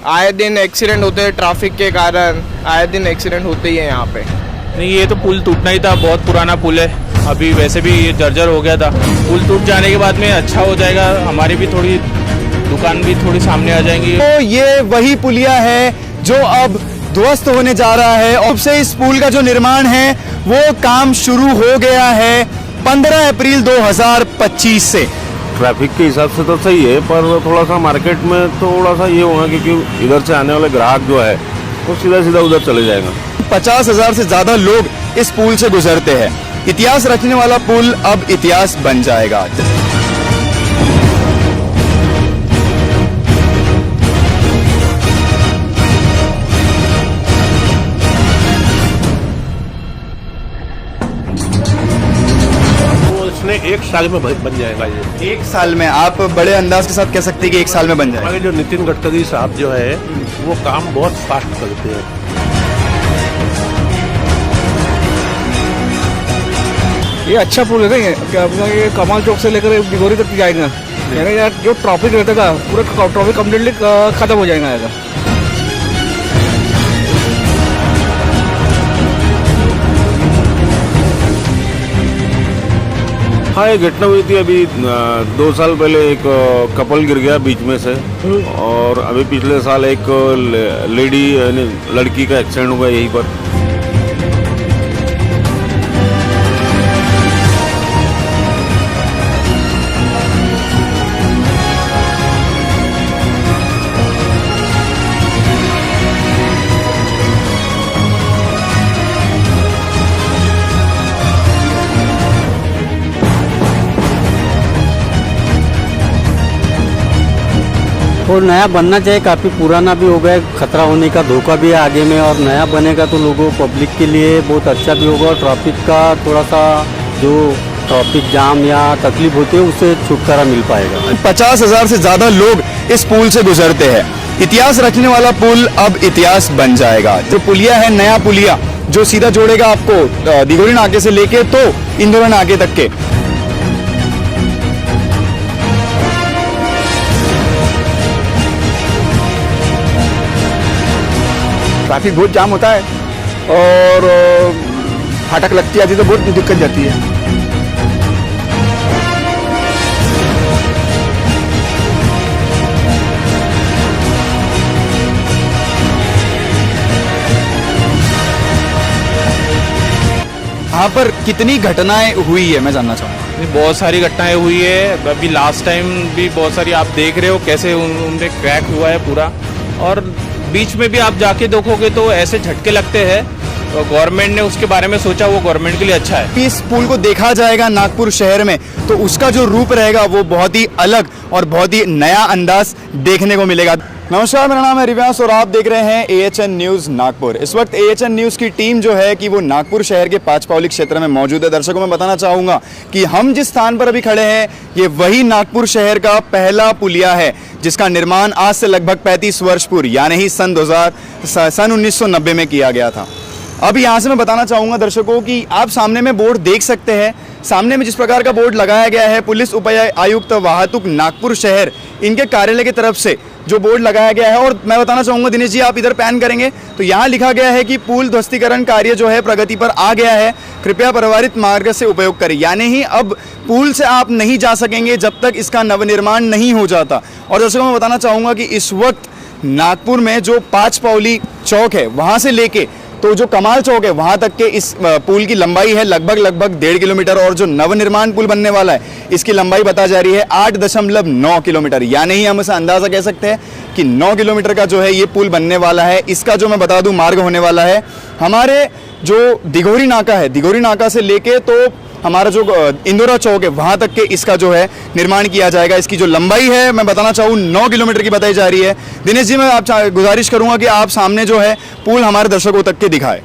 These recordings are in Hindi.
आए दिन एक्सीडेंट होते हैं ट्रैफिक के कारण, आए दिन एक्सीडेंट होते ही है यहाँ पे। नहीं, ये तो पुल टूटना ही था, बहुत पुराना पुल है, अभी वैसे भी ये जर्जर हो गया था। पुल टूट जाने के बाद में अच्छा हो जाएगा, हमारी भी थोड़ी दुकान भी थोड़ी सामने आ जाएंगी। तो ये वही पुलिया है जो अब ध्वस्त होने जा रहा है। अब से इस पुल का जो निर्माण है वो काम शुरू हो गया है 15 अप्रैल 2025 से। ट्रैफिक के हिसाब से तो सही है, पर थोड़ा सा मार्केट में थोड़ा सा ये होगा क्योंकि इधर से आने वाले ग्राहक जो है वो सीधा सीधा उधर चले जाएगा। 50,000 से ज्यादा लोग इस पुल से गुजरते हैं। इतिहास रचने वाला पुल अब इतिहास बन जाएगा। इसने 1 साल में बन जाएगा ये। 1 साल में आप बड़े अंदाज के साथ कह सकते हैं कि 1 साल में बन जाएगा। हमारे जो नितिन गडकरी साहब जो है वो काम बहुत फास्ट करते हैं। ये अच्छा पुल है क्या अपना, ये कमाल चौक से लेकर डिगोरी तक जाएगा यार। जो ट्रैफिक रहता है पूरा ट्रैफिक कम्प्लीटली खत्म हो जाएगा यार। हाँ, ये घटना हुई थी अभी 2 साल पहले। एक कपल गिर गया बीच में से, और अभी पिछले साल एक लेडी यानी लड़की का एक्सीडेंट हुआ यहीं पर। और नया बनना चाहिए, काफ़ी पुराना भी हो गया, खतरा होने का धोखा भी है आगे में। और नया बनेगा तो लोगों पब्लिक के लिए बहुत अच्छा भी होगा, और ट्रैफिक का थोड़ा सा जो ट्रैफिक जाम या तकलीफ होती है उससे छुटकारा मिल पाएगा। 50,000 से ज्यादा लोग इस पुल से गुजरते हैं। इतिहास रचने वाला पुल अब इतिहास बन जाएगा। जो पुलिया है, नया पुलिया जो सीधा जोड़ेगा आपको दिगोरी नाके से लेके तो इंदौर नाके तक के। ट्रैफिक बहुत जाम होता है और फाटक लगती आती तो बहुत दिक्कत जाती है। यहाँ पर कितनी घटनाएं हुई है मैं जानना चाहूँगा। बहुत सारी घटनाएं हुई है, अभी लास्ट टाइम भी बहुत सारी आप देख रहे हो कैसे उनमें क्रैक हुआ है पूरा, और बीच में भी आप जाके देखोगे तो ऐसे झटके लगते हैं। तो गवर्नमेंट ने उसके बारे में सोचा, वो गवर्नमेंट के लिए अच्छा है। इस पुल को देखा जाएगा नागपुर शहर में तो उसका जो रूप रहेगा वो बहुत ही अलग और बहुत ही नया अंदाज देखने को मिलेगा। नमस्कार, मेरा नाम है रिव्यांश और आप देख रहे हैं AHN न्यूज़ नागपुर। इस वक्त AHN न्यूज़ की टीम जो है कि वो नागपुर शहर के पांचपावली क्षेत्र में मौजूद है। दर्शकों मैं बताना चाहूँगा कि हम जिस स्थान पर अभी खड़े हैं ये वही नागपुर शहर का पहला पुलिया है जिसका निर्माण आज से लगभग 35 वर्ष पूर्व यानी ही सन 1990 में किया गया था। अब यहाँ से मैं बताना चाहूँगा दर्शकों कि आप सामने में बोर्ड देख सकते हैं। सामने में जिस प्रकार का बोर्ड लगाया गया है, पुलिस उपायुक्त वाहतुक नागपुर शहर इनके कार्यालय की तरफ से जो बोर्ड लगाया गया है। और मैं बताना चाहूँगा दिनेश जी, आप इधर पैन करेंगे तो यहाँ लिखा गया है कि पुल ध्वस्तीकरण कार्य जो है प्रगति पर आ गया है, कृपया प्रभावित मार्ग से उपयोग करें। यानी ही अब पुल से आप नहीं जा सकेंगे जब तक इसका नवनिर्माण नहीं हो जाता। और दर्शकों मैं बताना चाहूँगा कि इस वक्त नागपुर में जो पांचपावली चौक है वहाँ से लेके तो जो कमाल चौक है वहां तक के इस पुल की लंबाई है लगभग 1.5 किलोमीटर, और जो नवनिर्माण पुल बनने वाला है इसकी लंबाई बता जा रही है 8.9 किलोमीटर। यानी ही हम इसे अंदाजा कह सकते हैं कि 9 किलोमीटर का जो है ये पुल बनने वाला है। इसका जो मैं बता दूं मार्ग होने वाला है हमारे जो दिगोरी नाका है, दिगोरी नाका से लेके तो हमारा जो इंदौरा चौक है वहां तक के इसका जो है निर्माण किया जाएगा। इसकी जो लंबाई है मैं बताना चाहूँ 9 किलोमीटर की बताई जा रही है। दिनेश जी, मैं आप गुजारिश करूंगा कि आप सामने जो है पुल हमारे दर्शकों तक के दिखाए।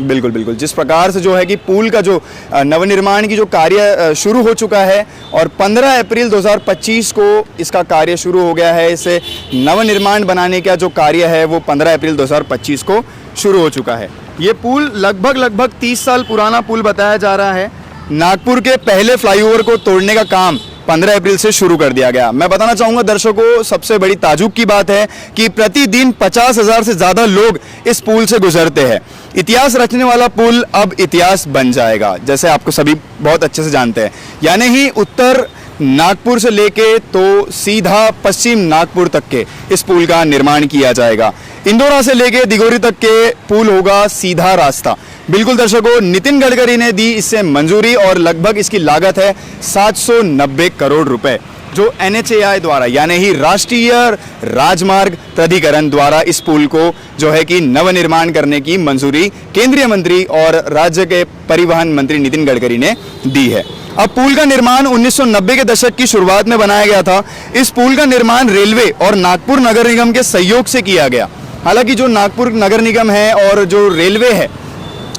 बिल्कुल बिल्कुल, जिस प्रकार से जो है कि पुल का जो नवनिर्माण की जो कार्य शुरू हो चुका है और 15 अप्रैल 2025 को इसका कार्य शुरू हो गया है। इसे नवनिर्माण बनाने का जो कार्य है वो 15 अप्रैल 2025 को शुरू हो चुका है। ये पुल लगभग 30 साल पुराना पुल बताया जा रहा है। नागपुर के पहले फ्लाईओवर को तोड़ने का काम 15 अप्रैल से शुरू कर दिया गया। मैं बताना चाहूँगा दर्शकों, सबसे बड़ी ताजुब की बात है कि प्रतिदिन 50,000 से ज़्यादा लोग इस पुल से गुजरते हैं। इतिहास रचने वाला पुल अब इतिहास बन जाएगा, जैसे आपको सभी बहुत अच्छे से जानते हैं। यानी ही उत्तर नागपुर से लेके तो सीधा पश्चिम नागपुर तक के इस पुल का निर्माण किया जाएगा। इंदौरा से लेके दिगोरी तक के पुल होगा सीधा रास्ता। बिल्कुल दर्शकों, नितिन गडकरी ने दी इससे मंजूरी और लगभग इसकी लागत है 790 करोड़ रुपए, जो NHAI द्वारा यानी ही राष्ट्रीय राजमार्ग प्राधिकरण द्वारा इस पुल को जो है कि नवनिर्माण करने की मंजूरी केंद्रीय मंत्री और राज्य के परिवहन मंत्री नितिन गडकरी ने दी है। अब पुल का निर्माण 1990 के दशक की शुरुआत में बनाया गया था। इस पुल का निर्माण रेलवे और नागपुर नगर निगम के सहयोग से किया गया। हालांकि जो नागपुर नगर निगम है और जो रेलवे है,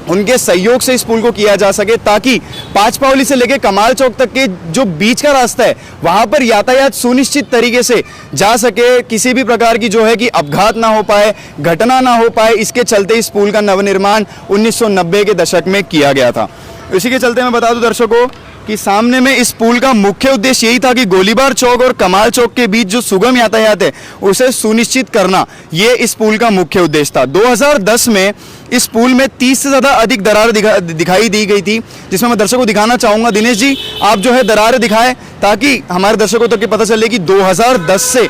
उनके सहयोग से इस पुल को किया जा सके, ताकि पांचपावली से लेकर कमाल चौक तक के जो बीच का रास्ता है वहां पर यातायात सुनिश्चित तरीके से जा सके, किसी भी प्रकार की जो है कि अपघात ना हो पाए, घटना ना हो पाए। इसके चलते इस पुल का नवनिर्माण 1990 के दशक में किया गया था। इसी के चलते मैं बता दूं दर्शकों कि सामने में इस पुल का मुख्य उद्देश्य यही था कि गोलीबार चौक और कमाल चौक के बीच जो सुगम यातायात है उसे सुनिश्चित करना, ये इस पुल का मुख्य उद्देश्य था। 2010 में इस पुल में 30 से ज़्यादा अधिक दरार दिखाई दी गई थी, जिसमें मैं दर्शकों को दिखाना चाहूँगा। दिनेश जी, आप जो है दरारें दिखाएं ताकि हमारे दर्शकों तक पता चले कि 2010 से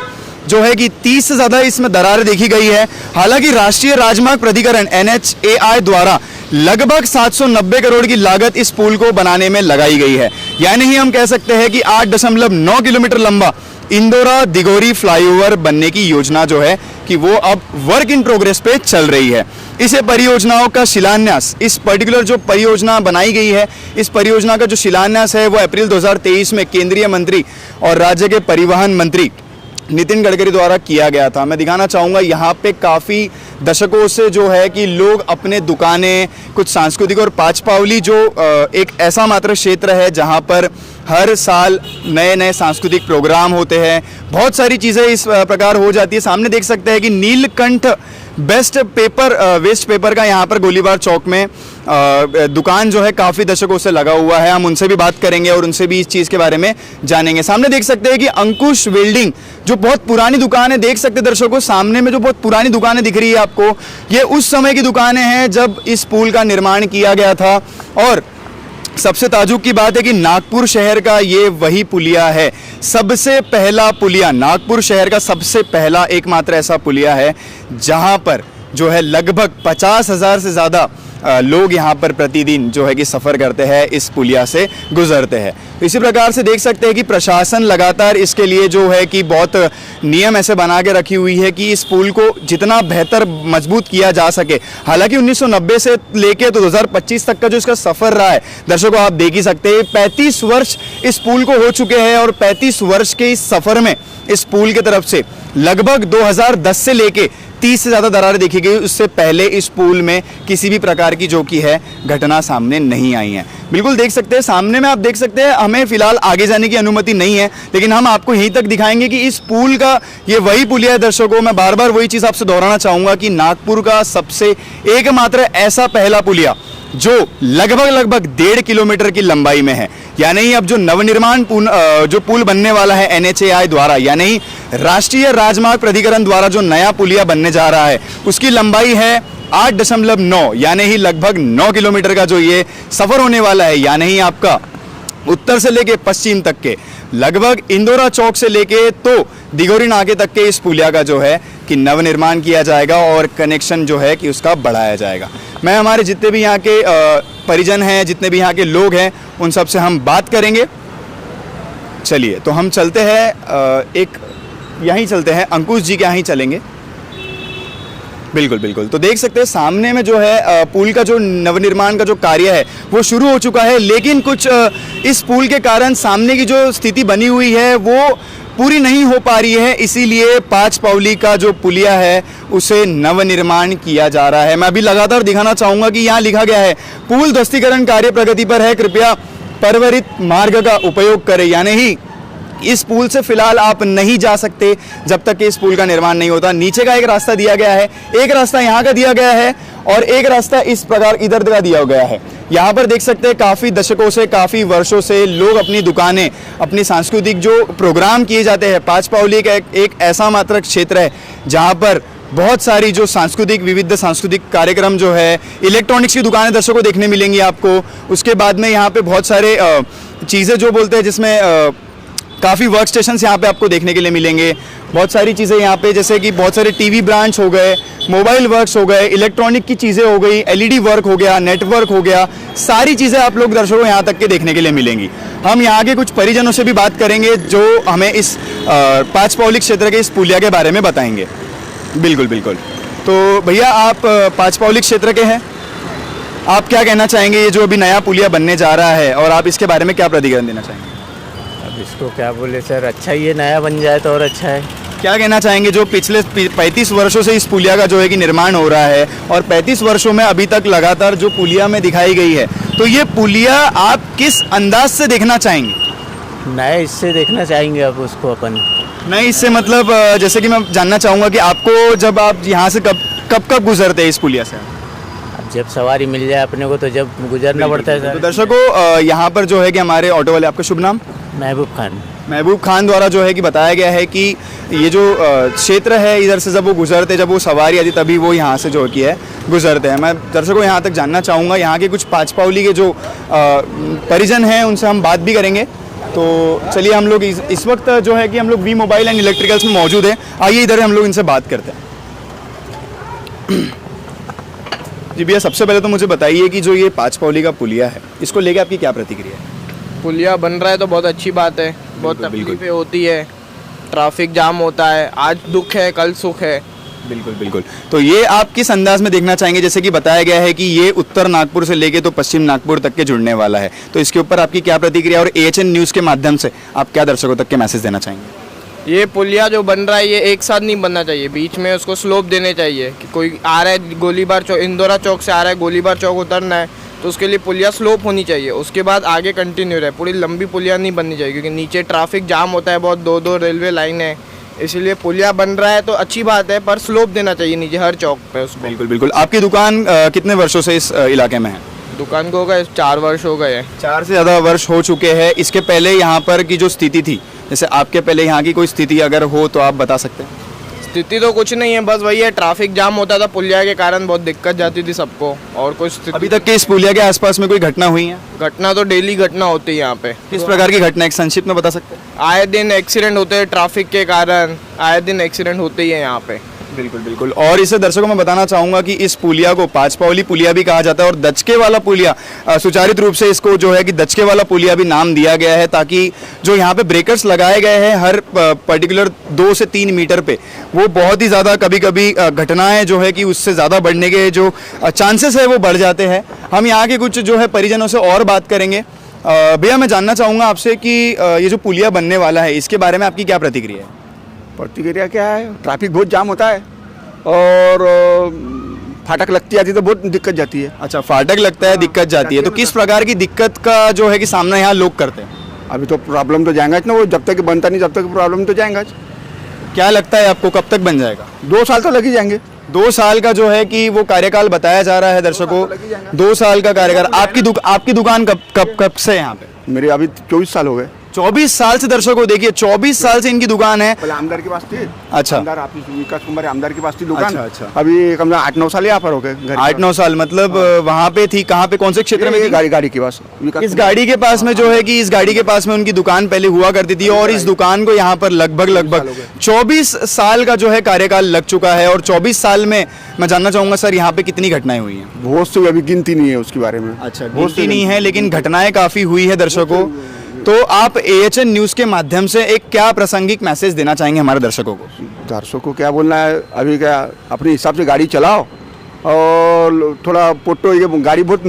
जो है कि 30 से ज़्यादा इसमें दरारें देखी गई है। हालांकि राष्ट्रीय राजमार्ग प्राधिकरण NHAI द्वारा लगभग 790 करोड़ की लागत इस पुल को बनाने में लगाई गई है। यानी ही हम कह सकते हैं कि 8.9 किलोमीटर लंबा इंदौरा दिगोरी फ्लाईओवर बनने की योजना जो है कि वो अब वर्क इन प्रोग्रेस पे चल रही है। इसे परियोजनाओं का शिलान्यास, इस पर्टिकुलर जो परियोजना बनाई गई है, इस परियोजना का जो शिलान्यास है वो अप्रैल 2023 में केंद्रीय मंत्री और राज्य के परिवहन मंत्री नितिन गडकरी द्वारा किया गया था। मैं दिखाना चाहूँगा यहाँ पे काफ़ी दशकों से जो है कि लोग अपने दुकानें, कुछ सांस्कृतिक, और पांचपावली जो एक ऐसा मात्र क्षेत्र है जहाँ पर हर साल नए नए सांस्कृतिक प्रोग्राम होते हैं, बहुत सारी चीज़ें इस प्रकार हो जाती है। सामने देख सकते हैं कि नीलकंठ वेस्ट पेपर का यहाँ पर गोलीबार चौक में दुकान जो है काफ़ी दशकों से लगा हुआ है। हम उनसे भी बात करेंगे और उनसे भी इस चीज़ के बारे में जानेंगे। सामने देख सकते हैं कि अंकुश वेल्डिंग जो बहुत पुरानी दुकान है, देख सकते हैं दर्शकों सामने में जो बहुत पुरानी दुकानें दिख रही है आपको, ये उस समय की दुकानें हैं जब इस पुल का निर्माण किया गया था। और सबसे ताजुब की बात है कि नागपुर शहर का ये वही पुलिया है, सबसे पहला पुलिया, नागपुर शहर का सबसे पहला एकमात्र ऐसा पुलिया है जहां पर जो है लगभग 50,000 से ज़्यादा लोग यहाँ पर प्रतिदिन जो है कि सफ़र करते हैं, इस पुलिया से गुजरते हैं। इसी प्रकार से देख सकते हैं कि प्रशासन लगातार इसके लिए जो है कि बहुत नियम ऐसे बना के रखी हुई है कि इस पुल को जितना बेहतर मजबूत किया जा सके। हालांकि 1990 से लेके तो 2025 तक का जो इसका सफ़र रहा है दर्शकों, आप देख ही सकते हैं 35 वर्ष इस पुल को हो चुके हैं। और 35 वर्ष के इस सफ़र में इस पुल की तरफ से लगभग 2010 से लेके 30 से ज़्यादा दरारें देखी गई। उससे पहले इस पुल में किसी भी प्रकार की जो कि है घटना सामने नहीं आई है। बिल्कुल देख सकते हैं सामने में, आप देख सकते हैं हमें फिलहाल आगे जाने की अनुमति नहीं है, लेकिन हम आपको यहीं तक दिखाएंगे कि इस पुल का ये वही पुलिया है। दर्शकों, मैं बार बार वही चीज़ आपसे दोहराना चाहूँगा कि नागपुर का सबसे एकमात्र ऐसा पहला पुलिया जो लगभग 1.5 किलोमीटर की लंबाई में है। यानी अब जो नवनिर्माण जो पुल बनने वाला है NHAI द्वारा, यानी राष्ट्रीय राजमार्ग प्राधिकरण द्वारा जो नया पुलिया बनने जा रहा है, उसकी लंबाई है 8.9, यानी ही लगभग 9 किलोमीटर का जो ये सफ़र होने वाला है। यानी ही आपका उत्तर से लेके पश्चिम तक के, लगभग इंदौरा चौक से लेके तो दिगोरी नाके तक के इस पुलिया का जो है कि नवनिर्माण किया जाएगा और कनेक्शन जो है कि उसका बढ़ाया जाएगा। मैं हमारे जितने भी यहाँ के परिजन हैं, जितने भी यहाँ के लोग हैं, उन सब से हम बात करेंगे। चलिए तो हम चलते हैं, यहीं चलते हैं, अंकुश जी के यहाँ ही चलेंगे। बिल्कुल। तो देख सकते हैं सामने में जो है पुल का जो नवनिर्माण का जो कार्य है वो शुरू हो चुका है, लेकिन कुछ इस पुल के कारण सामने की जो स्थिति बनी हुई है वो पूरी नहीं हो पा रही है। इसीलिए पांचपावली का जो पुलिया है उसे नवनिर्माण किया जा रहा है। मैं अभी लगातार दिखाना चाहूँगा कि यहाँ लिखा गया है पुल ध्वस्तीकरण कार्य प्रगति पर है, कृपया परवरित मार्ग का उपयोग करें। यानी ही इस पुल से फिलहाल आप नहीं जा सकते जब तक कि इस पुल का निर्माण नहीं होता। नीचे का एक रास्ता दिया गया है, एक रास्ता यहाँ का दिया गया है और एक रास्ता इस प्रकार इधर का दिया गया है। यहाँ पर देख सकते हैं काफ़ी दशकों से, काफ़ी वर्षों से लोग अपनी दुकानें, अपनी सांस्कृतिक जो प्रोग्राम किए जाते हैं, पांचपावली का एक ऐसा मात्र क्षेत्र है जहाँ पर बहुत सारी जो सांस्कृतिक विविध सांस्कृतिक कार्यक्रम जो है, इलेक्ट्रॉनिक्स की दुकानें दर्शकों देखने मिलेंगी आपको। उसके बाद में यहाँ पे बहुत सारे चीज़ें जो बोलते हैं जिसमें काफ़ी वर्क स्टेशंस यहाँ पे आपको देखने के लिए मिलेंगे। बहुत सारी चीज़ें यहाँ पे जैसे कि बहुत सारे टीवी ब्रांड्स हो गए, मोबाइल वर्क्स हो गए, इलेक्ट्रॉनिक की चीज़ें हो गई, एलईडी वर्क हो गया, नेटवर्क हो गया, सारी चीज़ें आप लोग दर्शकों यहाँ तक के देखने के लिए मिलेंगी। हम यहाँ के कुछ परिजनों से भी बात करेंगे जो हमें इस पांचपावली क्षेत्र के इस पुलिया के बारे में बताएंगे। बिल्कुल बिल्कुल। तो भैया आप पांचपावली क्षेत्र के हैं, आप क्या कहना चाहेंगे ये जो अभी नया पुलिया बनने जा रहा है और आप इसके बारे में क्या प्रतिक्रिया देना चाहेंगे? अब इसको क्या बोले सर, अच्छा ही है, नया बन जाए तो और अच्छा है। क्या कहना चाहेंगे जो पिछले 35 वर्षों से इस पुलिया का जो है कि निर्माण हो रहा है और 35 वर्षों में अभी तक लगातार जो पुलिया में दिखाई गई है, तो ये पुलिया आप किस अंदाज से देखना चाहेंगे? नए इससे देखना चाहेंगे अब उसको अपन। नहीं, इससे मतलब जैसे कि मैं जानना चाहूँगा कि आपको जब आप यहाँ से कब गुजरते हैं इस पुलिया से? अब जब सवारी मिल जाए अपने को तो जब गुजरना पड़ता है तो सर। दर्शकों यहाँ पर जो है कि हमारे ऑटो वाले, आपका शुभ नाम? महबूब खान। महबूब खान द्वारा जो है कि बताया गया है कि ये जो क्षेत्र है इधर से जब वो गुजरते, जब वो सवारी आती तभी वो यहाँ से जो कि है गुजरते हैं। मैं दर्शकों यहाँ तक जानना चाहूँगा, यहाँ के कुछ पांचपावली के जो परिजन हैं उनसे हम बात भी करेंगे। तो चलिए हम लोग इस वक्त जो है कि हम लोग वी मोबाइल एंड इलेक्ट्रिकल्स में मौजूद हैं। आइए इधर हम लोग इनसे बात करते हैं। जी भैया, सबसे पहले तो मुझे बताइए कि जो ये पांचपावली का पुलिया है, इसको लेके आपकी क्या प्रतिक्रिया है? पुलिया बन रहा है तो बहुत अच्छी बात है। बहुत तकलीफें होती है, ट्रैफिक जाम होता है, आज दुख है कल सुख है। बिल्कुल बिल्कुल। तो ये आप किस अंदाज में देखना चाहेंगे? जैसे कि बताया गया है कि ये उत्तर नागपुर से लेके तो पश्चिम नागपुर तक के जुड़ने वाला है, तो इसके ऊपर आपकी क्या प्रतिक्रिया और AHN न्यूज़ के माध्यम से आप क्या दर्शकों तक के मैसेज देना चाहेंगे? ये पुलिया जो बन रहा है ये एक साथ नहीं बनना चाहिए, बीच में उसको स्लोप देने चाहिए कि कोई आ रहा है गोलीबार चौक, इंदौरा चौक से आ रहा है गोलीबार चौक उतरना है तो उसके लिए पुलिया स्लोप होनी चाहिए, उसके बाद आगे कंटिन्यू रहे। पूरी लंबी पुलिया नहीं बननी चाहिए क्योंकि नीचे ट्रैफिक जाम होता है बहुत, 2-2 रेलवे लाइन है, इसीलिए पुलिया बन रहा है तो अच्छी बात है, पर स्लोप देना चाहिए नीचे हर चौक पे उसको। बिल्कुल बिल्कुल। आपकी दुकान कितने वर्षों से इस इलाके में है? दुकान को हो गए 4 वर्ष हो गए हैं। 4 से ज़्यादा वर्ष हो चुके हैं। इसके पहले यहाँ पर की जो स्थिति थी, जैसे आपके पहले यहाँ की कोई स्थिति अगर हो तो आप बता सकते हैं? स्थिति तो कुछ नहीं है, बस वही है, ट्रैफिक जाम होता था पुलिया के कारण, बहुत दिक्कत जाती थी सबको, और कुछ स्थिति। अभी तक के इस पुलिया के आसपास में कोई घटना हुई है? घटना तो डेली घटना होती है यहाँ पे। किस प्रकार की घटना, एक संक्षिप्त में बता सकते हैं? आए दिन एक्सीडेंट होते हैं ट्रैफिक के कारण, आए दिन एक्सीडेंट होते ही है यहाँ पे। बिल्कुल बिल्कुल। और इसे दर्शकों में बताना चाहूँगा कि इस पुलिया को पांचपावली पुलिया भी कहा जाता है और दचके वाला पुलिया, सुचारित रूप से इसको जो है कि दचके वाला पुलिया भी नाम दिया गया है, ताकि जो यहाँ पे ब्रेकर्स लगाए गए हैं हर पर्टिकुलर 2 से 3 मीटर पे, वो बहुत ही ज़्यादा कभी कभी घटनाएं जो है कि उससे ज़्यादा बढ़ने के जो चांसेस है वो बढ़ जाते हैं। हम यहाँ के कुछ जो है परिजनों से और बात करेंगे। भैया, मैं जानना चाहूँगा आपसे कि ये जो पुलिया बनने वाला है इसके बारे में आपकी क्या प्रतिक्रिया है? प्रतिक्रिया क्या है, ट्रैफिक बहुत जाम होता है और फाटक लगती जाती है तो बहुत दिक्कत जाती है। अच्छा, फाटक लगता है, दिक्कत जाती है, तो किस प्रकार की दिक्कत का जो है कि सामना यहाँ लोग करते हैं? अभी तो प्रॉब्लम तो जाएगा ना, वो जब तक बनता नहीं जब तक प्रॉब्लम तो जाएगा। क्या लगता है आपको कब तक बन जाएगा? 2 साल तो लग ही जाएंगे। 2 साल का जो है कि वो कार्यकाल बताया जा रहा है दर्शकों, 2 साल का कार्यकाल। आपकी दुकान कब से है यहाँ पे? मेरे अभी 24 साल हो गए। 24 साल से दर्शकों देखिए, 24 साल से इनकी दुकान है। पहले आमदार के पास थी। अच्छा। आमदार ऑफिस विकास कुमार आमदार के पास थी दुकान। अच्छा। अभी कम से कम 8-9 साल यहाँ पर हो गए। 8-9 साल मतलब वहाँ पे थी, कहाँ पे, कौन से क्षेत्र में थी? गाड़ी के पास। इस गाड़ी के पास में जो है कि इस गाड़ी के पास में उनकी दुकान पहले हुआ करती थी और इस दुकान को यहाँ पर लगभग 24 साल का जो है कार्यकाल लग चुका है। और 24 साल में मैं जानना चाहूँगा सर, यहाँ पे कितनी घटनाएं हुई हैं? बहुत से अभी गिनती नहीं है उसके बारे में। अच्छा, गिनती नहीं है, लेकिन घटनाएं काफ़ी हुई है दर्शकों। तो आप AHN न्यूज़ के माध्यम से एक क्या प्रासंगिक मैसेज देना चाहेंगे हमारे दर्शकों को? दर्शकों को क्या बोलना है, अभी क्या अपने हिसाब से गाड़ी चलाओ और थोड़ा पोटो, ये गाड़ी बहुत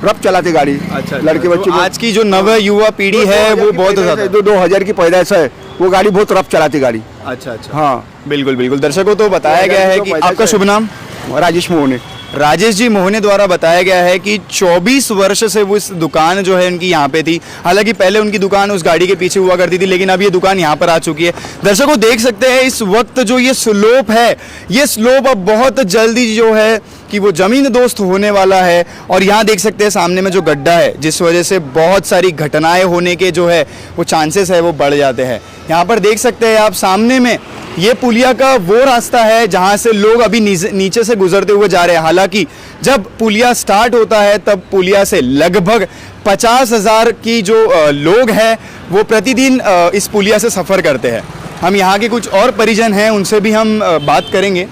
रफ चलाते गाड़ी। अच्छा, लड़के बच्चे तो आज की जो नव युवा पीढ़ी है वो बहुत ज़्यादा 2000 की पैदाइश है, वो गाड़ी बहुत रफ चलाती गाड़ी। अच्छा। हाँ बिल्कुल बिल्कुल। दर्शकों तो बताया गया है कि आपका शुभ नाम? राजेश मोहने। राजेश जी मोहने द्वारा बताया गया है कि 24 वर्ष से वो इस दुकान जो है उनकी यहाँ पे थी। हालांकि पहले उनकी दुकान उस गाड़ी के पीछे हुआ करती थी, लेकिन अब ये दुकान यहाँ पर आ चुकी है। दर्शकों देख सकते हैं इस वक्त जो ये स्लोप है, ये स्लोप अब बहुत जल्दी जो है कि वो ज़मीन दोस्त होने वाला है। और यहाँ देख सकते हैं सामने में जो गड्ढा है, जिस वजह से बहुत सारी घटनाएं होने के जो है वो चांसेस है वो बढ़ जाते हैं। यहाँ पर देख सकते हैं आप सामने में ये पुलिया का वो रास्ता है जहाँ से लोग अभी नीचे से गुजरते हुए जा रहे हैं। हालांकि जब पुलिया स्टार्ट होता है तब पुलिया से लगभग 50,000 की जो लोग हैं वो प्रतिदिन इस पुलिया से सफ़र करते हैं। हम यहाँ के कुछ और परिजन हैं, उनसे भी हम बात करेंगे।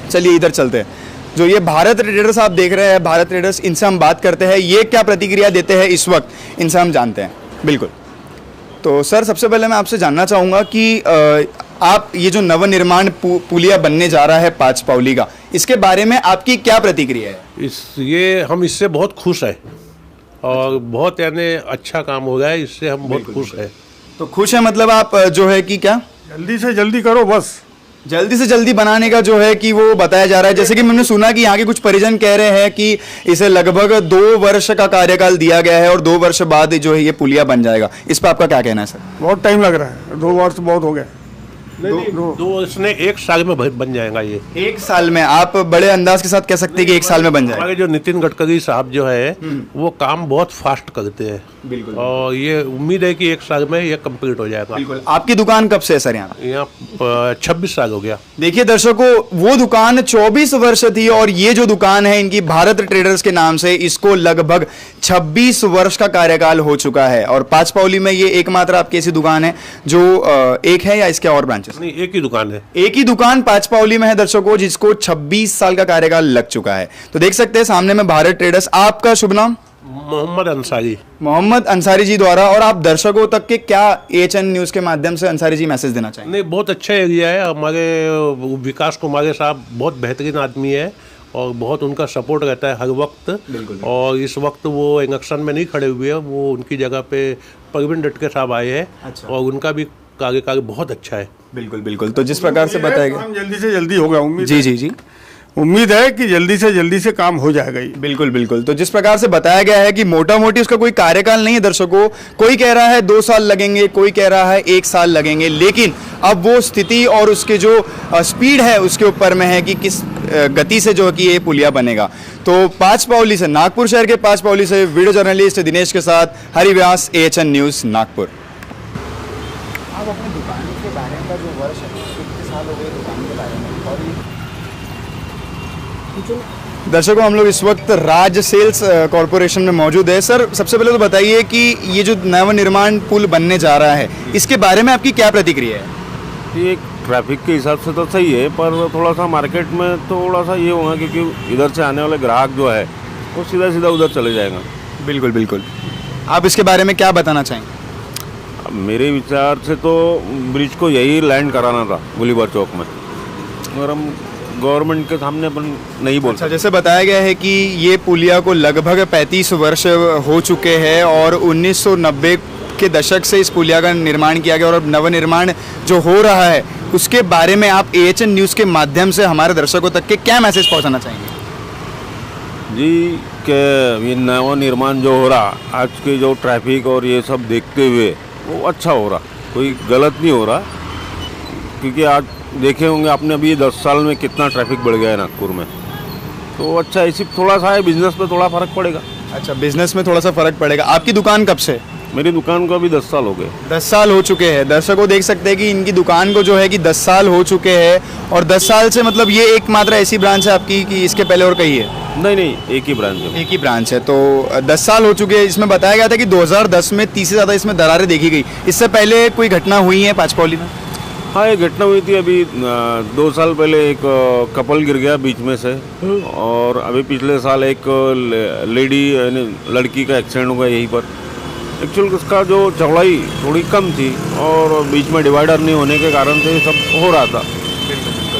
चलिए इधर चलते हैं। जो ये भारत ट्रेडर्स आप देख रहे हैं, भारत ट्रेडर्स, इनसे हम बात करते हैं, ये क्या प्रतिक्रिया देते हैं इस वक्त, इनसे हम जानते हैं। बिल्कुल। तो सर सबसे पहले मैं आपसे जानना चाहूँगा कि आप ये जो नवनिर्माण पुलिया बनने जा रहा है 5 पावली का, इसके बारे में आपकी क्या प्रतिक्रिया है? हम इससे बहुत खुश हैं और बहुत यानी अच्छा काम हो गया है, इससे हम बहुत खुश हैं। तो खुश है मतलब आप जो है कि क्या जल्दी से जल्दी करो, बस जल्दी से जल्दी बनाने का जो है कि वो बताया जा रहा है। जैसे कि मैंने सुना कि यहाँ के कुछ परिजन कह रहे हैं कि इसे लगभग 2 वर्ष का कार्यकाल दिया गया है और 2 वर्ष बाद जो है ये पुलिया बन जाएगा। इस पर आपका क्या कहना है सर? बहुत टाइम लग रहा है, 2 वर्ष बहुत हो गए। दो इसने 1 साल में बन जाएगा ये। 1 साल में? आप बड़े अंदाज के साथ कह सकते हैं कि 1 साल में बन जाएगा। हमारे जो नितिन गडकरी साहब जो है वो काम बहुत फास्ट करते हैं। बिल्कुल। और ये उम्मीद है कि 1 साल में ये कंप्लीट हो जाएगा। बिल्कुल। आपकी दुकान कब से है सर यहाँ? 26 साल हो गया। देखिए दर्शकों, वो दुकान 24 वर्ष थी और ये जो दुकान है इनकी भारत ट्रेडर्स के नाम से, इसको लगभग 26 वर्ष का कार्यकाल हो चुका है। और 5 पावली में ये एकमात्र आपकी ऐसी दुकान है जो एक है या इसके और ब्रांचेस? नहीं, एक ही दुकान है। एक ही दुकान 5 पावली में है दर्शकों, जिसको 26 साल का कार्यकाल लग चुका है। तो देख सकते हैं सामने में भारत ट्रेडर्स। आपका शुभ नाम? मोहम्मद अंसारी। मोहम्मद अंसारी जी द्वारा। और आप दर्शकों तक के क्या AHN न्यूज के माध्यम से अंसारी जी मैसेज देना चाहेंगे? नहीं, बहुत अच्छा एरिया है। हमारे विकास कुमार साहब बहुत बेहतरीन आदमी है और बहुत उनका सपोर्ट रहता है हर वक्त। और इस वक्त वो इलेक्शन में नहीं खड़े हुए हैं, वो उनकी जगह पे परवीन डटके साहब आए हैं। अच्छा। और उनका भी कार्यकाल बहुत अच्छा है। बिल्कुल बिल्कुल। तो जिस प्रकार से बताया गया, जल्दी से जल्दी होगा। उम्मीद जी, उम्मीद है कि जल्दी से काम हो जाएगा ये। बिल्कुल बिल्कुल। तो जिस प्रकार से बताया गया है कि मोटा मोटी उसका कोई कार्यकाल नहीं है दर्शकों, कोई कह रहा है 2 साल लगेंगे, कोई कह रहा है 1 साल लगेंगे, लेकिन अब वो स्थिति और उसके जो स्पीड है उसके ऊपर में है कि किस गति से जो कि ये पुलिया बनेगा। तो 5 पावली से, नागपुर शहर के 5 पावली से वीडियो जर्नलिस्ट दिनेश के साथ हरिव्यास, AHN न्यूज़ नागपुर। आप अपनी दुकान के बारे में जो वर्ष है, कितने साल हो गए दुकान के बारे में? दर्शकों, हम लोग इस वक्त राज सेल्स कॉरपोरेशन में मौजूद है। सर सबसे पहले तो बताइए कि ये जो नवनिर्माण पुल बनने जा रहा है, इसके बारे में आपकी क्या प्रतिक्रिया है? ये ट्रैफिक के हिसाब से तो सही है, पर थोड़ा सा मार्केट में थोड़ा सा ये होगा क्योंकि इधर से आने वाले ग्राहक जो है वो सीधा सीधा उधर चले जाएगा। बिल्कुल बिल्कुल। आप इसके बारे में क्या बताना चाहेंगे? मेरे विचार से तो ब्रिज को यही लैंड कराना था गोलीबार चौक में, और हम गवर्नमेंट के सामने अपन नहीं बोल सकते। जैसे बताया गया है कि ये पुलिया को लगभग 35 वर्ष हो चुके हैं और 1990 के दशक से इस पुलिया का निर्माण किया गया और अब नवनिर्माण जो हो रहा है उसके बारे में आप AHN न्यूज़ के माध्यम से हमारे दर्शकों तक के क्या मैसेज पहुंचाना चाहेंगे? जी, कि ये नवनिर्माण जो हो रहा, आज के जो ट्रैफिक और ये सब देखते हुए वो अच्छा हो रहा, कोई गलत नहीं हो रहा। क्योंकि आज देखे होंगे आपने अभी 10 साल में कितना ट्रैफिक बढ़ गया है नागपुर में। तो अच्छा, इसी थोड़ा सा है, बिजनेस पे थोड़ा फर्क पड़ेगा। अच्छा, बिजनेस में थोड़ा सा फर्क पड़ेगा। आपकी दुकान कब से? मेरी दुकान को अभी 10 साल हो गए। 10 साल हो चुके हैं। दर्शकों देख सकते हैं कि इनकी दुकान को जो है कि 10 साल हो चुके हैं। और 10 साल से मतलब ये एकमात्र ऐसी ब्रांच है आपकी कि इसके पहले और कहीं है? नहीं, एक ही ब्रांच है। एक ही ब्रांच है। तो 10 साल हो चुके हैं। इसमें बताया गया था कि 2010 में 30 से ज़्यादा इसमें दरारें देखी गई। इससे पहले कोई घटना हुई है 5 पावली में? हाँ, एक घटना हुई थी अभी 2 साल पहले। एक कपल गिर गया बीच में से, और अभी पिछले साल एक लेडी लड़की का एक्सीडेंट हुआ यहीं पर। एक्चुअल उसका जो चौड़ाई थोड़ी कम थी और बीच में डिवाइडर नहीं होने के कारण से ये सब हो रहा था।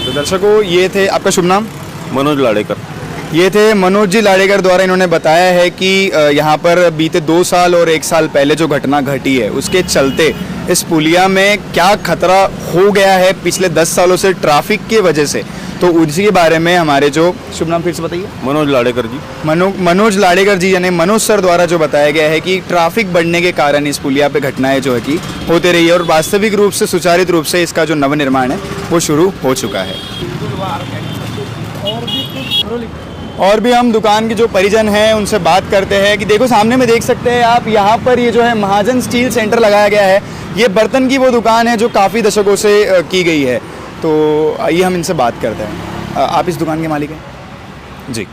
तो दर्शकों, ये थे, आपका शुभ नाम? मनोज लाड़ेकर। ये थे मनोज जी लाड़ेकर द्वारा इन्होंने बताया है कि यहाँ पर बीते 2 साल और 1 साल पहले जो घटना घटी है उसके चलते इस पुलिया में क्या खतरा हो गया है पिछले 10 सालों से ट्रैफिक की वजह से। तो उसी के बारे में हमारे जो शुभ नाम फिर से बताइए। मनोज लाड़ेकर जी। मनोज लाड़ेकर जी यानी मनोज सर द्वारा जो बताया गया है कि ट्रैफिक बढ़ने के कारण इस पुलिया पे घटनाएं जो है कि होते रही है और वास्तविक रूप से सुचारित रूप से इसका जो नवनिर्माण है वो शुरू हो चुका है। और भी हम दुकान के जो परिजन हैं उनसे बात करते हैं कि देखो सामने में देख सकते हैं आप, यहाँ पर ये जो है महाजन स्टील सेंटर लगाया गया है। ये बर्तन की वो दुकान है जो काफ़ी दशकों से की गई है। तो आइए हम इनसे बात करते हैं। आप इस दुकान के मालिक हैं जी?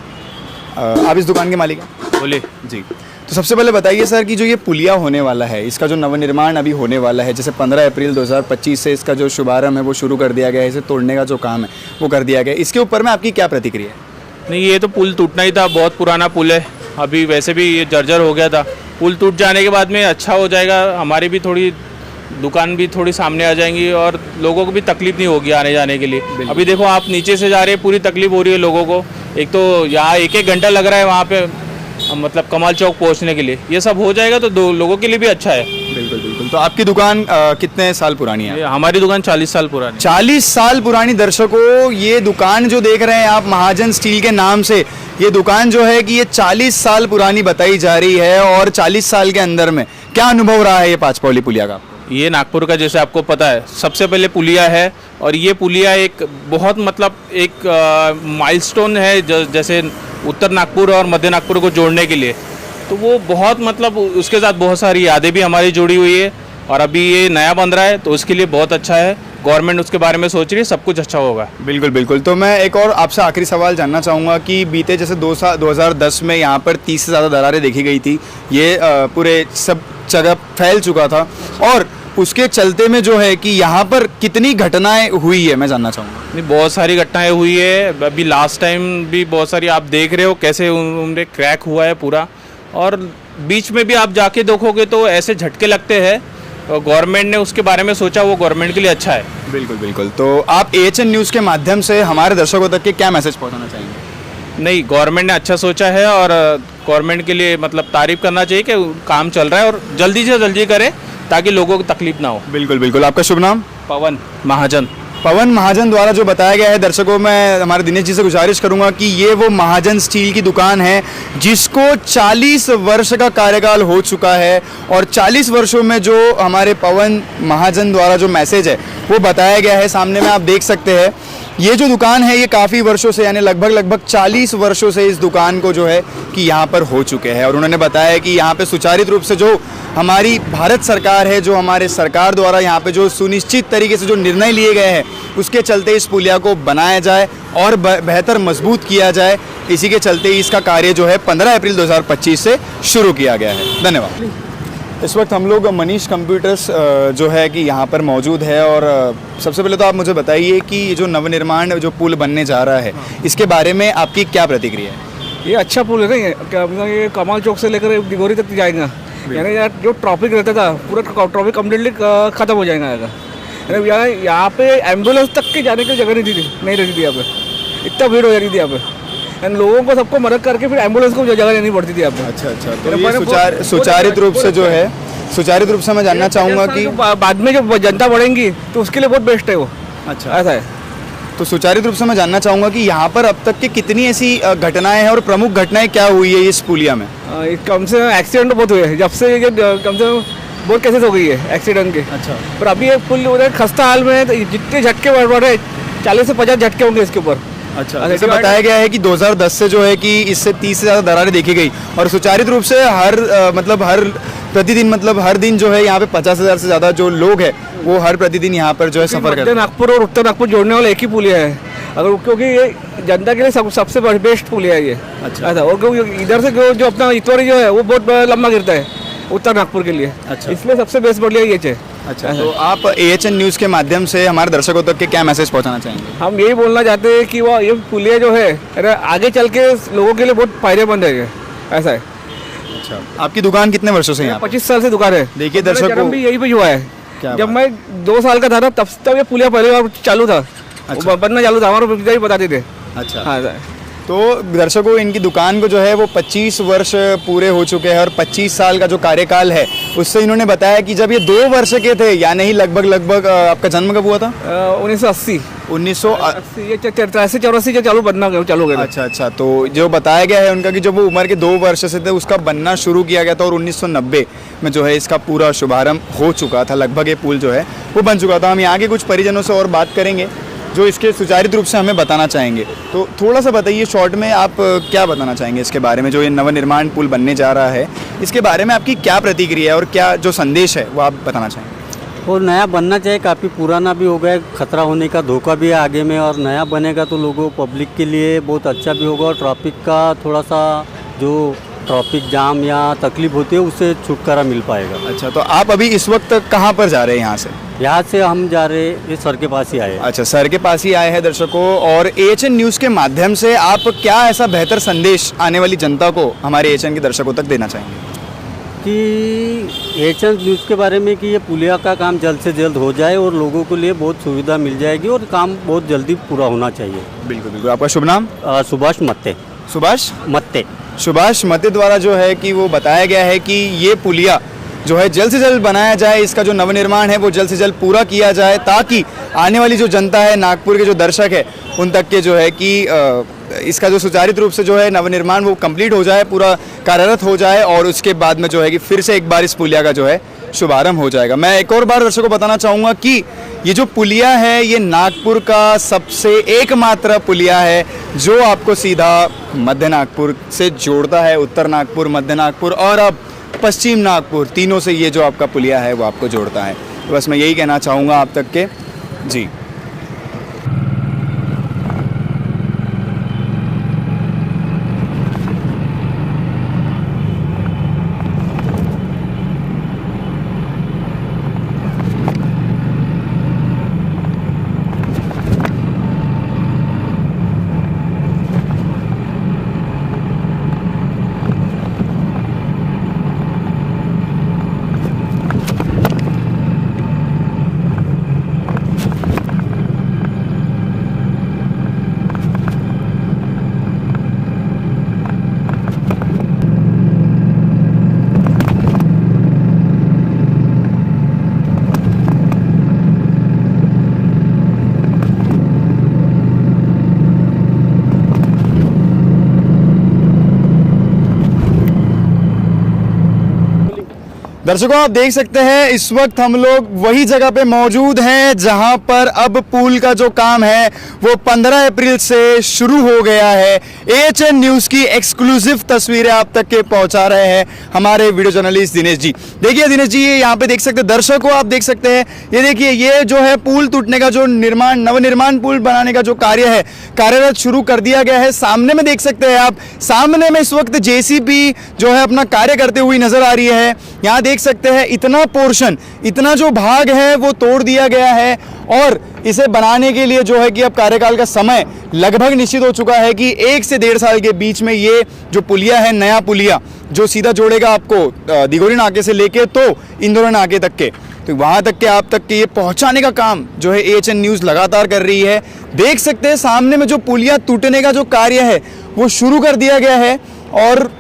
आप इस दुकान के मालिक हैं? बोलिए जी। तो सबसे पहले बताइए सर कि जो ये पुलिया होने वाला है इसका जो नवनिर्माण अभी होने वाला है, जैसे 15 अप्रैल 2025 से इसका जो शुभारंभ है वो शुरू कर दिया गया है, इसे तोड़ने का जो काम है वो कर दिया गया है, इसके ऊपर में आपकी क्या प्रतिक्रिया है? नहीं, ये तो पुल टूटना ही था, बहुत पुराना पुल है, अभी वैसे भी ये जर्जर हो गया था। पुल टूट जाने के बाद में अच्छा हो जाएगा, हमारी भी थोड़ी दुकान भी थोड़ी सामने आ जाएंगी और लोगों को भी तकलीफ नहीं होगी आने जाने के लिए। अभी देखो आप नीचे से जा रहे हैं, पूरी तकलीफ हो रही है लोगों को। एक तो यहाँ 1-1 घंटा लग रहा है वहाँ पे मतलब कमाल चौक पहुँचने के लिए। ये सब हो जाएगा तो लोगों के लिए भी अच्छा है। बिल्कुल बिल्कुल। तो आपकी दुकान कितने साल पुरानी है? हमारी दुकान 40 साल पुरानी। 40 साल पुरानी। दर्शकों, ये दुकान जो देख रहे हैं आप महाजन स्टील के नाम से, ये दुकान जो है कि ये 40 साल पुरानी बताई जा रही है। और 40 साल के अंदर में क्या अनुभव रहा है ये पांचपौली पुलिया का? ये नागपुर का, जैसे आपको पता है, सबसे पहले पुलिया है और ये पुलिया एक बहुत मतलब एक माइलस्टोन है जैसे उत्तर नागपुर और मध्य नागपुर को जोड़ने के लिए। तो वो बहुत मतलब उसके साथ बहुत सारी यादें भी हमारी जुड़ी हुई है और अभी ये नया बन रहा है तो उसके लिए बहुत अच्छा है। गवर्नमेंट उसके बारे में सोच रही है, सब कुछ अच्छा होगा। बिल्कुल बिल्कुल। तो मैं एक और आपसे आखिरी सवाल जानना चाहूँगा कि बीते जैसे 2010 में यहाँ पर 30 से ज़्यादा दरारें देखी गई थी, ये पूरे सब जगह फैल चुका था और उसके चलते में जो है कि यहाँ पर कितनी घटनाएं हुई है मैं जानना चाहूँगा। नहीं, बहुत सारी घटनाएं हुई है। अभी लास्ट टाइम भी बहुत सारी आप देख रहे हो कैसे उनमें क्रैक हुआ है पूरा, और बीच में भी आप जाके देखोगे तो ऐसे झटके लगते हैं। गवर्नमेंट ने उसके बारे में सोचा, वो गवर्नमेंट के लिए अच्छा है। बिल्कुल बिल्कुल। तो आप AHN न्यूज़ के माध्यम से हमारे दर्शकों तक के क्या मैसेज पहुँचाना चाहेंगे? नहीं, गवर्नमेंट ने अच्छा सोचा है और गवर्नमेंट के लिए मतलब तारीफ करना चाहिए कि काम चल रहा है और जल्दी से जल्दी करे ताकि लोगों को तकलीफ ना हो। बिल्कुल बिल्कुल। आपका शुभ नाम? पवन महाजन। पवन महाजन द्वारा जो बताया गया है, दर्शकों मैं हमारे दिनेश जी से गुजारिश करूंगा कि ये वो महाजन स्टील की दुकान है जिसको 40 वर्ष का कार्यकाल हो चुका है और 40 वर्षों में जो हमारे पवन महाजन द्वारा जो मैसेज है वो बताया गया है। सामने में आप देख सकते हैं ये जो दुकान है ये काफ़ी वर्षों से यानी लगभग 40 वर्षों से इस दुकान को जो है कि यहाँ पर हो चुके हैं और उन्होंने बताया कि यहाँ पे सुचारित रूप से जो हमारी भारत सरकार है, जो हमारे सरकार द्वारा यहाँ पे जो सुनिश्चित तरीके से जो निर्णय लिए गए हैं उसके चलते इस पुलिया को बनाया जाए और बेहतर मजबूत किया जाए। इसी के चलते इसका कार्य जो है 15 अप्रैल 2025 से शुरू किया गया है। धन्यवाद। इस वक्त हम लोग मनीष कंप्यूटर्स जो है कि यहाँ पर मौजूद है और सबसे पहले तो आप मुझे बताइए कि ये जो नवनिर्माण जो पुल बनने जा रहा है इसके बारे में आपकी क्या प्रतिक्रिया है? ये अच्छा पुल है ना, ये कमाल चौक से लेकर डिगोरी तक जाएगा। यानी यार जो ट्रैफिक रहता था पूरा ट्रैफिक कम्प्लीटली ख़त्म हो जाएगा। यानी यहाँ पे एम्बुलेंस तक के जाने की जगह नहीं रहती थी यहाँ पे, इतना भीड़ हो जाती थी यहाँ पे। एंड लोगों को सबको मदद करके फिर एम्बुलेंस को जगह लेनी पड़ती थी यहाँ पे। अच्छा। तो ये सुचारित रूप से जो है सुचारित रूप से मैं जानना चाहूँगा कि बाद में जब जनता बढ़ेंगी तो उसके लिए बहुत बेस्ट है वो। अच्छा, ऐसा है। तो सुचारित रूप से मैं जानना चाहूँगा कि यहाँ पर अब तक की कितनी ऐसी घटनाएं हैं और प्रमुख घटनाएं क्या हुई है इस पुलिया में? कम से कम एक्सीडेंट बहुत हुए हैं जब से ये कम से कम बहुत केसेस हो गई है एक्सीडेंट के। अच्छा। पर अभी ये पुल उधर खस्ता हाल में है तो जितने झटके बढ़ रहे 40 से 50 झटके होंगे इसके ऊपर। अच्छा। जैसे बताया गया है कि 2010 से जो है कि इससे 30 से ज़्यादा दरारें देखी गई और सुचारित रूप से हर हर दिन जो है यहाँ पे 50,000 से ज़्यादा जो लोग हैं वो हर प्रतिदिन यहाँ पर जो है सफ़र करते हैं। नागपुर और उत्तर नागपुर जोड़ने वाला एक ही पुलिया है अगर, क्योंकि ये जनता के लिए सबसे बेस्ट पुलिया है ये। अच्छा। ऐसा और क्योंकि इधर से जो अपना इतवारी जो है वो बहुत लंबा गिरता है उत्तर नागपुर के लिए। अच्छा। इसलिए सबसे बेस्ट पुलिया ये है। अच्छा। तो आप AHN न्यूज़ के माध्यम से हमारे दर्शकों तक के क्या मैसेज पहुंचाना चाहेंगे? हम यही बोलना चाहते हैं कि वो ये पुलिया जो है आगे चल के लोगों के लिए बहुत फायदेमंद है। ऐसा है। अच्छा। आपकी दुकान कितने वर्षों से? 25 साल से दुकान है। देखिए दर्शकों, भी यही पे हुआ है। जब मैं 2 साल का था ना तब ये पुलिया पहले बार चालू था। अच्छा। बनना चालू था, हमारे पिताजी बताते थे। अच्छा। हाँ। तो दर्शकों, इनकी दुकान को जो है वो 25 वर्ष पूरे हो चुके हैं और 25 साल का जो कार्यकाल है उससे इन्होंने बताया कि जब ये 2 वर्ष के थे, यानी ही लगभग आपका जन्म कब हुआ था? 1980 1980। ये 83-84 से चालू हो गया। अच्छा, तो जो बताया गया है उनका कि जब वो उम्र के 2 वर्ष से थे उसका बनना शुरू किया गया था और 1990 में जो है इसका पूरा शुभारंभ हो चुका था। लगभग ये पुल जो है वो बन चुका था। हम यहाँ के कुछ परिजनों से और बात करेंगे जो इसके सुचारित रूप से हमें बताना चाहेंगे। तो थोड़ा सा बताइए शॉर्ट में, आप क्या बताना चाहेंगे इसके बारे में, जो ये नवनिर्माण पुल बनने जा रहा है इसके बारे में आपकी क्या प्रतिक्रिया है और क्या जो संदेश है वो आप बताना चाहेंगे? और नया बनना चाहिए, काफ़ी पुराना भी हो गया, खतरा होने का धोखा भी है आगे में, और नया बनेगा तो लोगों पब्लिक के लिए बहुत अच्छा भी होगा और ट्रैफिक का थोड़ा सा जो ट्रैफिक जाम या तकलीफ होती है उससे छुटकारा मिल पाएगा। अच्छा, तो आप अभी इस वक्त कहाँ पर जा रहे हैं यहाँ से? यहाँ से हम जा रहे ये सर के पास ही आए। अच्छा, सर के पास ही आए हैं दर्शकों। और AHN न्यूज़ के माध्यम से आप क्या ऐसा बेहतर संदेश आने वाली जनता को, हमारे AHN के दर्शकों तक देना चाहेंगे? कि AHN न्यूज़ के बारे में कि ये पुलिया का काम जल्द से जल्द हो जाए और लोगों के लिए बहुत सुविधा मिल जाएगी और काम बहुत जल्दी पूरा होना चाहिए। बिल्कुल बिल्कुल। आपका शुभ नाम? सुभाष मत्ते। सुभाष मत्ते। सुभाष मत्ते द्वारा जो है कि वो बताया गया है कि ये पुलिया जो है जल्द से जल्द बनाया जाए, इसका जो नवनिर्माण है वो जल्द से जल्द पूरा किया जाए ताकि आने वाली जो जनता है, नागपुर के जो दर्शक है उन तक के जो है कि इसका जो सुचारित रूप से जो है नवनिर्माण वो कंप्लीट हो जाए, पूरा कार्यरत हो जाए और उसके बाद में जो है कि फिर से एक बार इस पुलिया का जो है शुभारंभ हो जाएगा। मैं एक और बार दर्शकों को बताना चाहूँगा कि ये जो पुलिया है ये नागपुर का सबसे एकमात्र पुलिया है जो आपको सीधा मध्य नागपुर से जोड़ता है। उत्तर नागपुर, मध्य नागपुर और अब पश्चिम नागपुर, तीनों से ये जो आपका पुलिया है वो आपको जोड़ता है। तो बस मैं यही कहना चाहूँगा आप तक के। जी दर्शकों, आप देख सकते हैं इस वक्त हम लोग वही जगह पे मौजूद हैं जहां पर अब पुल का जो काम है वो 15 अप्रैल से शुरू हो गया है। AHN न्यूज़ की एक्सक्लूसिव तस्वीरें आप तक के पहुंचा रहे हैं हमारे वीडियो जर्नलिस्ट दिनेश जी। देखिए दिनेश जी, ये यहाँ पे देख सकते हैं, दर्शकों आप देख सकते हैं, ये देखिए ये जो है पुल टूटने का जो नवनिर्माण पुल बनाने का जो कार्य है कार्यरत शुरू कर दिया गया है। सामने में देख सकते हैं आप, सामने में इस वक्त JCB जो है अपना कार्य करते हुए नजर आ रही है। यहाँ देख सकते हैं इतना पोर्शन, इतना जो भाग है वो तोड़ दिया गया है और इसे बनाने के लिए जो है कि अब कार्यकाल का समय लगभग निश्चित हो चुका है कि 1 से 1.5 साल के बीच में ये जो पुलिया है, नया पुलिया जो सीधा जोड़ेगा आपको दिगोरी नाके से लेके तो इंदौर नाके तक के, तो वहाँ तक के आप तक के ये पहुँचाने का काम जो है AHN न्यूज़ लगातार कर रही है। देख सकते हैं सामने में जो पुलिया टूटने का जो कार्य है वो शुरू कर दिया गया है और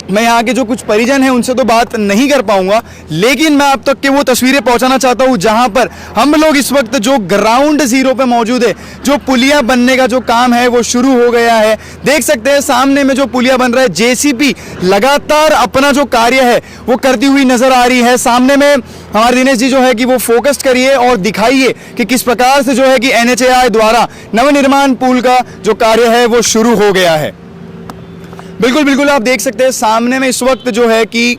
मैं यहाँ के जो कुछ परिजन हैं उनसे तो बात नहीं कर पाऊंगा, लेकिन मैं आप तक के वो तस्वीरें पहुँचाना चाहता हूँ जहाँ पर हम लोग इस वक्त जो ग्राउंड जीरो पे मौजूद है, जो पुलिया बनने का जो काम है वो शुरू हो गया है। देख सकते हैं सामने में जो पुलिया बन रहा है, JCB लगातार अपना जो कार्य है वो करती हुई नजर आ रही है। सामने में हमारे दिनेश जी जो है कि वो फोकस करिए और दिखाइए कि किस प्रकार से जो है कि NHAI द्वारा नवनिर्माण पुल का जो कार्य है वो शुरू हो गया है। बिल्कुल बिल्कुल, आप देख सकते हैं सामने में इस वक्त जो है कि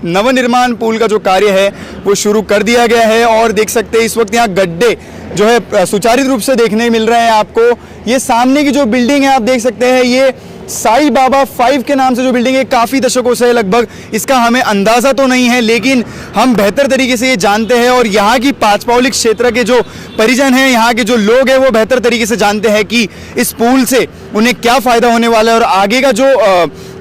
नवनिर्माण पुल का जो कार्य है वो शुरू कर दिया गया है और देख सकते हैं इस वक्त यहाँ गड्ढे जो है सुचारित रूप से देखने मिल रहे हैं आपको। ये सामने की जो बिल्डिंग है आप देख सकते हैं, ये साई बाबा 5 के नाम से जो बिल्डिंग है, काफ़ी दशकों से लगभग इसका हमें अंदाज़ा तो नहीं है लेकिन हम बेहतर तरीके से ये जानते हैं और यहाँ की पाचपावली क्षेत्र के जो परिजन हैं, यहाँ के जो लोग हैं वो बेहतर तरीके से जानते हैं कि इस पुल से उन्हें क्या फ़ायदा होने वाला है और आगे का जो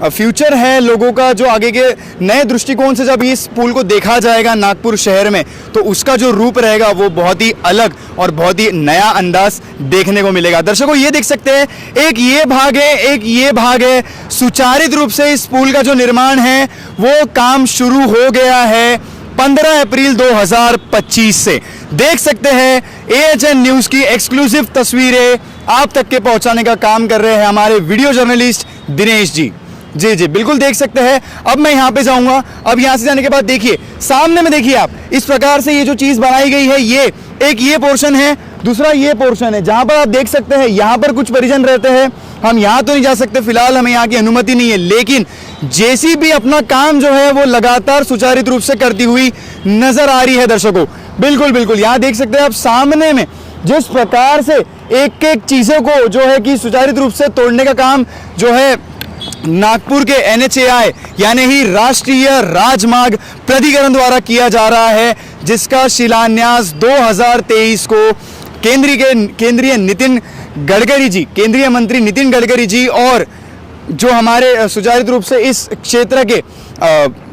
फ्यूचर है लोगों का, जो आगे के नए दृष्टिकोण से जब इस पुल को देखा जाएगा नागपुर शहर में, तो उसका जो रूप रहेगा वो बहुत ही अलग और बहुत ही नया अंदाज देखने को मिलेगा। दर्शकों ये देख सकते हैं, एक ये भाग है, एक ये भाग है। सुचारित रूप से इस पुल का जो निर्माण है वो काम शुरू हो गया है 15 अप्रैल 2025 से। देख सकते हैं AHN न्यूज़ की एक्सक्लूसिव तस्वीरें आप तक के पहुंचाने का काम कर रहे हैं हमारे वीडियो जर्नलिस्ट दिनेश जी। जी बिल्कुल देख सकते हैं। अब मैं यहाँ पे जाऊंगा। अब यहाँ से जाने के बाद देखिए सामने में, देखिए आप इस प्रकार से ये जो चीज़ बनाई गई है, ये एक ये पोर्शन है, दूसरा ये पोर्शन है, जहाँ पर आप देख सकते हैं यहाँ पर कुछ परिजन रहते हैं। हम यहाँ तो नहीं जा सकते, फिलहाल हमें यहाँ की अनुमति नहीं है, लेकिन JCB अपना काम जो है वो लगातार सुचारित रूप से करती हुई नजर आ रही है। दर्शकों बिल्कुल यहाँ देख सकते हैं आप सामने में जिस प्रकार से एक एक चीज़ों को जो है कि सुचारित रूप से तोड़ने का काम जो है नागपुर के NHAI यानी ही राष्ट्रीय राजमार्ग प्राधिकरण द्वारा किया जा रहा है, जिसका शिलान्यास 2023 को केंद्रीय मंत्री नितिन गडकरी जी और जो हमारे सुचारित रूप से इस क्षेत्र के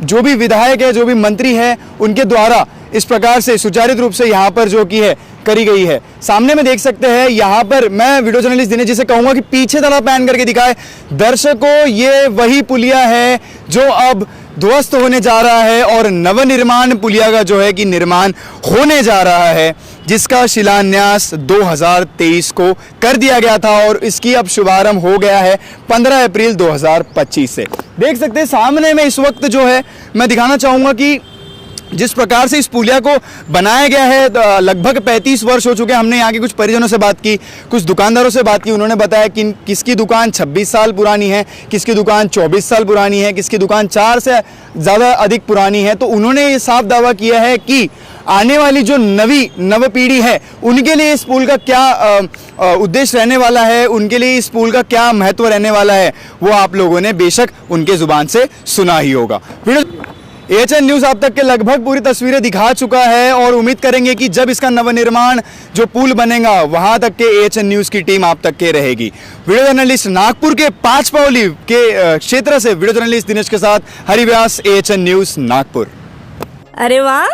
जो भी विधायक है, जो भी मंत्री है, उनके द्वारा इस प्रकार से सुचारित रूप से यहाँ पर जो की है करी गई है। सामने में देख सकते हैं यहाँ पर, मैं वीडियो जर्नलिस्ट दिनेश जी से कहूँगा कि पीछे तरफ पैन करके दिखाए दर्शकों, ये वही पुलिया है जो अब ध्वस्त होने जा रहा है और नवनिर्माण पुलिया का जो है कि निर्माण होने जा रहा है, जिसका शिलान्यास 2023 को कर दिया गया था और इसकी अब शुभारंभ हो गया है 15 अप्रैल 2025 से। देख सकते हैं सामने में इस वक्त जो है मैं दिखाना चाहूँगा कि जिस प्रकार से इस पुलिया को बनाया गया है, लगभग 35 वर्ष हो चुके हैं। हमने यहाँ के कुछ परिजनों से बात की, कुछ दुकानदारों से बात की, उन्होंने बताया कि किसकी दुकान 26 साल पुरानी है, किसकी दुकान 24 साल पुरानी है, किसकी दुकान 4 से ज़्यादा अधिक पुरानी है। तो उन्होंने ये साफ दावा किया है कि आने वाली जो नव पीढ़ी है उनके लिए इस पुल का क्या उद्देश्य रहने वाला है, उनके लिए इस पुल का क्या महत्व रहने वाला है, वो आप लोगों ने बेशक उनके ज़ुबान से सुना ही होगा। AHN न्यूज़ आप तक के लगभग पूरी तस्वीरें दिखा चुका है और उम्मीद करेंगे कि जब इसका नवनिर्माण जो पुल बनेगा वहां तक के AHN न्यूज़ की टीम आप तक के रहेगी। वीडियो जर्नलिस्ट नागपुर के पांचपावली के क्षेत्र से वीडियो जर्नलिस्ट दिनेश के साथ हरिव्यास, AHN न्यूज़ नागपुर। अरे वाह,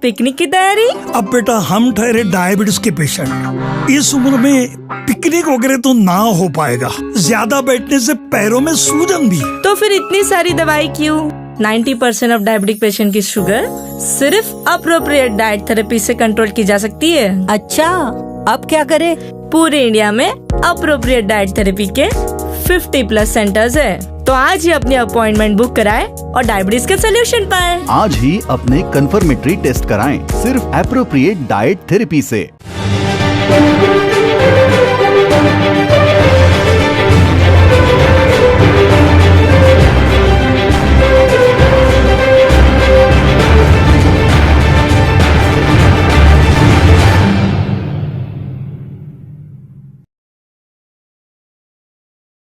पिकनिक की तैयारी? अब बेटा हम ठहरे डायबिटीज के पेशेंट, इस उम्र में पिकनिक वगैरह तो ना हो पाएगा, ज्यादा बैठने से पैरों में सूजन भी। तो फिर इतनी सारी दवाई क्यों? 90% ऑफ डायबिटिक पेशेंट की शुगर सिर्फ अप्रोप्रिएट डाइट थेरेपी से कंट्रोल की जा सकती है। अच्छा, अब क्या करें? पूरे इंडिया में अप्रोप्रिएट डाइट थेरेपी के 50+ सेंटर्स है, तो आज ही अपनी अपॉइंटमेंट बुक कराएं और डायबिटीज का सोल्यूशन पाएं। आज ही अपने कंफर्मेटरी टेस्ट कराएं सिर्फ एप्रोप्रिएट डाइट थेरेपी से।